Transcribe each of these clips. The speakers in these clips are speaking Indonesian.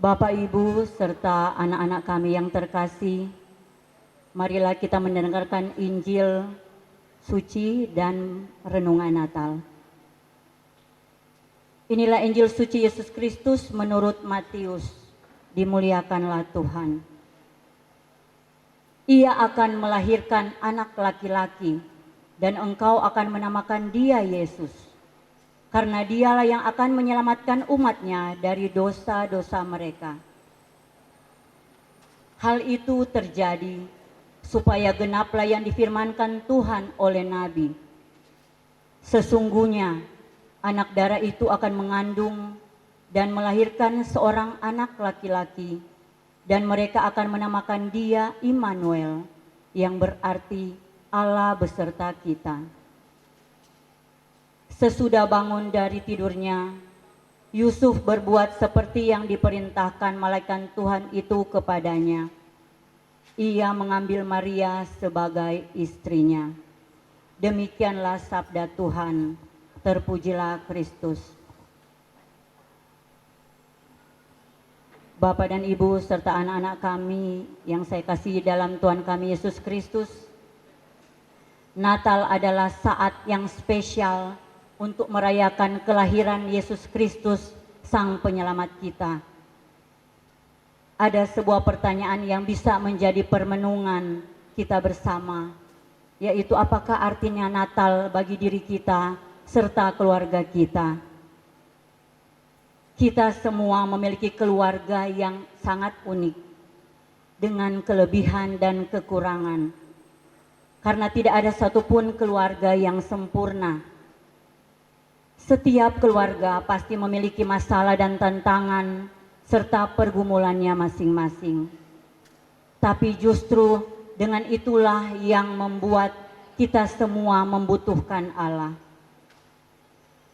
Bapak, Ibu, serta anak-anak kami yang terkasih, marilah kita mendengarkan Injil suci dan renungan Natal. Inilah Injil suci Yesus Kristus menurut Matius. Dimuliakanlah Tuhan. Ia akan melahirkan anak laki-laki, dan engkau akan menamakan dia Yesus, karena dialah yang akan menyelamatkan umatnya dari dosa-dosa mereka. Hal itu terjadi supaya genaplah yang difirmankan Tuhan oleh Nabi. Sesungguhnya anak darah itu akan mengandung dan melahirkan seorang anak laki-laki, dan mereka akan menamakan dia Immanuel, yang berarti Allah beserta kita. Sesudah bangun dari tidurnya, Yusuf berbuat seperti yang diperintahkan malaikat Tuhan itu kepadanya. Ia mengambil Maria sebagai istrinya. Demikianlah sabda Tuhan. Terpujilah Kristus. Bapak dan Ibu serta anak-anak kami yang saya kasihi dalam Tuhan kami Yesus Kristus, Natal adalah saat yang spesial untuk merayakan kelahiran Yesus Kristus, Sang Penyelamat kita. Ada sebuah pertanyaan yang bisa menjadi permenungan kita bersama, yaitu apakah artinya Natal bagi diri kita serta keluarga kita. Kita semua memiliki keluarga yang sangat unik, dengan kelebihan dan kekurangan. Karena tidak ada satupun keluarga yang sempurna. Setiap keluarga pasti memiliki masalah dan tantangan serta pergumulannya masing-masing. Tapi justru dengan itulah yang membuat kita semua membutuhkan Allah.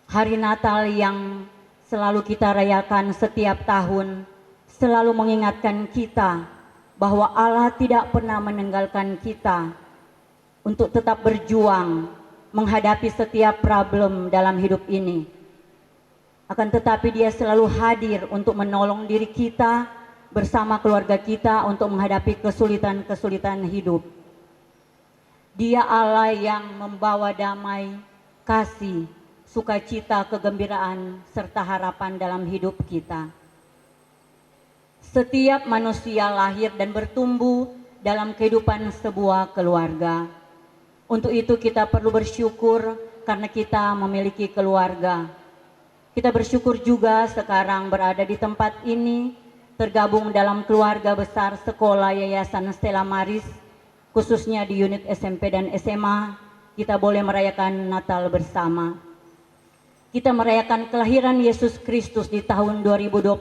Hari Natal yang selalu kita rayakan setiap tahun selalu mengingatkan kita bahwa Allah tidak pernah meninggalkan kita untuk tetap berjuang menghadapi setiap problem dalam hidup ini. Akan tetapi Dia selalu hadir untuk menolong diri kita bersama keluarga kita untuk menghadapi kesulitan-kesulitan hidup. Dia Allah yang membawa damai, kasih, sukacita, kegembiraan, serta harapan dalam hidup kita. Setiap manusia lahir dan bertumbuh dalam kehidupan sebuah keluarga. Untuk itu kita perlu bersyukur karena kita memiliki keluarga. Kita bersyukur juga sekarang berada di tempat ini, tergabung dalam keluarga besar sekolah Yayasan Stella Maris, khususnya di unit SMP dan SMA, kita boleh merayakan Natal bersama. Kita merayakan kelahiran Yesus Kristus di tahun 2025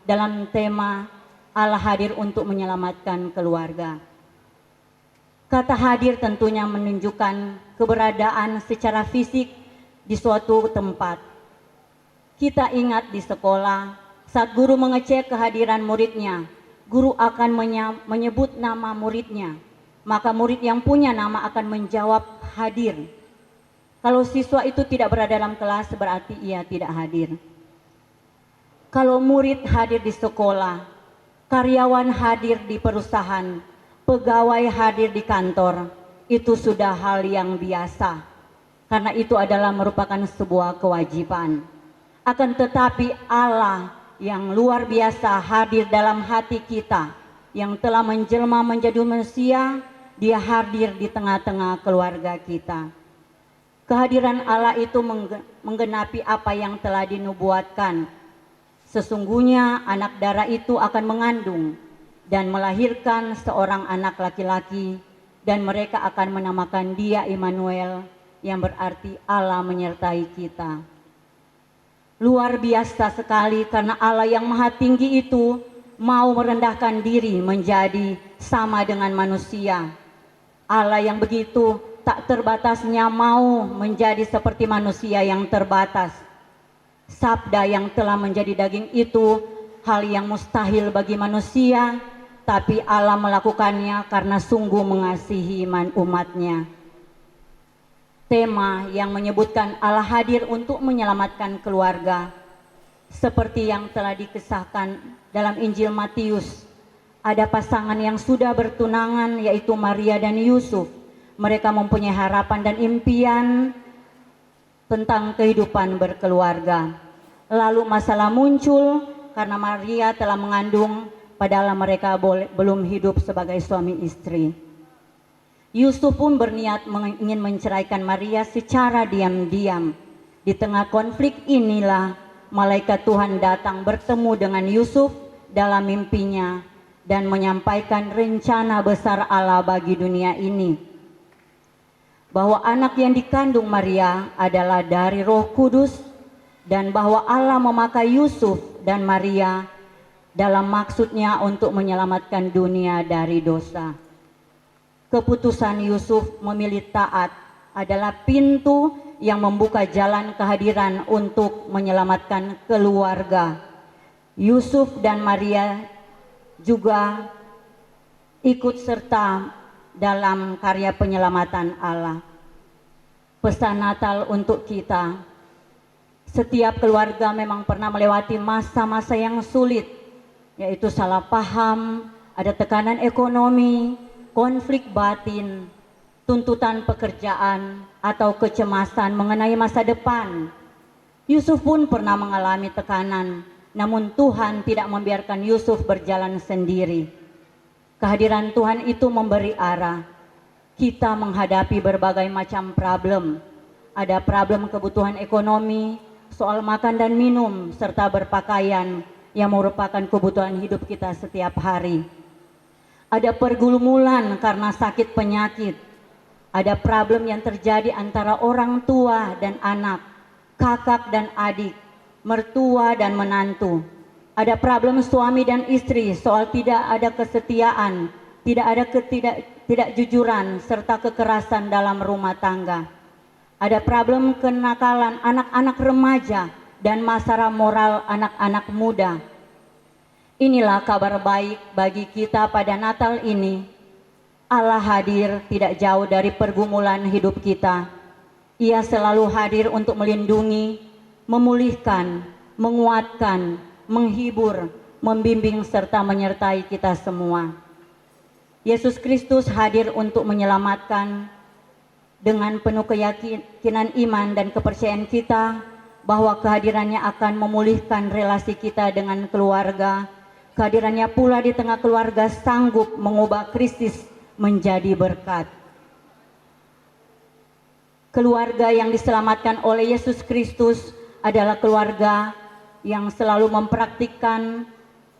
dalam tema Allah hadir untuk menyelamatkan keluarga. Kata hadir tentunya menunjukkan keberadaan secara fisik di suatu tempat. Kita ingat di sekolah, saat guru mengecek kehadiran muridnya, guru akan menyebut nama muridnya, maka murid yang punya nama akan menjawab hadir. Kalau siswa itu tidak berada dalam kelas, berarti ia tidak hadir. Kalau murid hadir di sekolah, karyawan hadir di perusahaan, pegawai hadir di kantor, itu sudah hal yang biasa. Karena itu adalah merupakan sebuah kewajiban. Akan tetapi Allah yang luar biasa hadir dalam hati kita, yang telah menjelma menjadi manusia, Dia hadir di tengah-tengah keluarga kita. Kehadiran Allah itu menggenapi apa yang telah dinubuatkan. Sesungguhnya anak darah itu akan mengandung dan melahirkan seorang anak laki-laki, dan mereka akan menamakan dia Immanuel, yang berarti Allah menyertai kita. Luar biasa sekali karena Allah yang maha tinggi itu mau merendahkan diri menjadi sama dengan manusia. Allah yang begitu tak terbatasnya mau menjadi seperti manusia yang terbatas. Sabda yang telah menjadi daging itu hal yang mustahil bagi manusia, tapi Allah melakukannya karena sungguh mengasihi umatnya. Tema yang menyebutkan Allah hadir untuk menyelamatkan keluarga Seperti yang telah dikisahkan dalam Injil Matius, ada pasangan yang sudah bertunangan, yaitu Maria dan Yusuf. Mereka mempunyai harapan dan impian tentang kehidupan berkeluarga. Lalu masalah muncul karena Maria telah mengandung, padahal mereka belum hidup sebagai suami istri. Yusuf pun berniat ingin menceraikan Maria secara diam-diam. Di tengah konflik inilah malaikat Tuhan datang bertemu dengan Yusuf dalam mimpinya dan menyampaikan rencana besar Allah bagi dunia ini, bahwa anak yang dikandung Maria adalah dari Roh Kudus, dan bahwa Allah memakai Yusuf dan Maria dalam maksudnya untuk menyelamatkan dunia dari dosa. Keputusan Yusuf memilih taat adalah pintu yang membuka jalan kehadiran untuk menyelamatkan keluarga. Yusuf dan Maria juga ikut serta dalam karya penyelamatan Allah. Pesan Natal untuk kita: setiap keluarga memang pernah melewati masa-masa yang sulit, yaitu salah paham, ada tekanan ekonomi, konflik batin, tuntutan pekerjaan, atau kecemasan mengenai masa depan. Yusuf pun pernah mengalami tekanan, namun Tuhan tidak membiarkan Yusuf berjalan sendiri. Kehadiran Tuhan itu memberi arah. Kita menghadapi berbagai macam problem. Ada problem kebutuhan ekonomi, soal makan dan minum, serta berpakaian yang merupakan kebutuhan hidup kita setiap hari. Ada pergumulan karena sakit penyakit. Ada problem yang terjadi antara orang tua dan anak, kakak dan adik, mertua dan menantu. Ada problem suami dan istri soal tidak ada kesetiaan, tidak ada ketidakjujuran, serta kekerasan dalam rumah tangga. Ada problem kenakalan anak-anak remaja dan masalah moral anak-anak muda. Inilah kabar baik bagi kita pada Natal ini. Allah hadir tidak jauh dari pergumulan hidup kita. Ia selalu hadir untuk melindungi, memulihkan, menguatkan, menghibur, membimbing, serta menyertai kita semua. Yesus Kristus hadir untuk menyelamatkan. Dengan penuh keyakinan iman dan kepercayaan kita bahwa kehadirannya akan memulihkan relasi kita dengan keluarga. Kehadirannya pula di tengah keluarga sanggup mengubah krisis menjadi berkat. Keluarga yang diselamatkan oleh Yesus Kristus adalah keluarga yang selalu mempraktikkan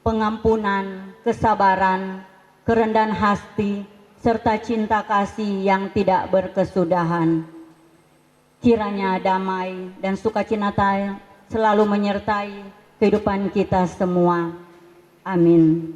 pengampunan, kesabaran, kerendahan hati, serta cinta kasih yang tidak berkesudahan. Kiranya damai dan sukacita selalu menyertai kehidupan kita semua. Amin.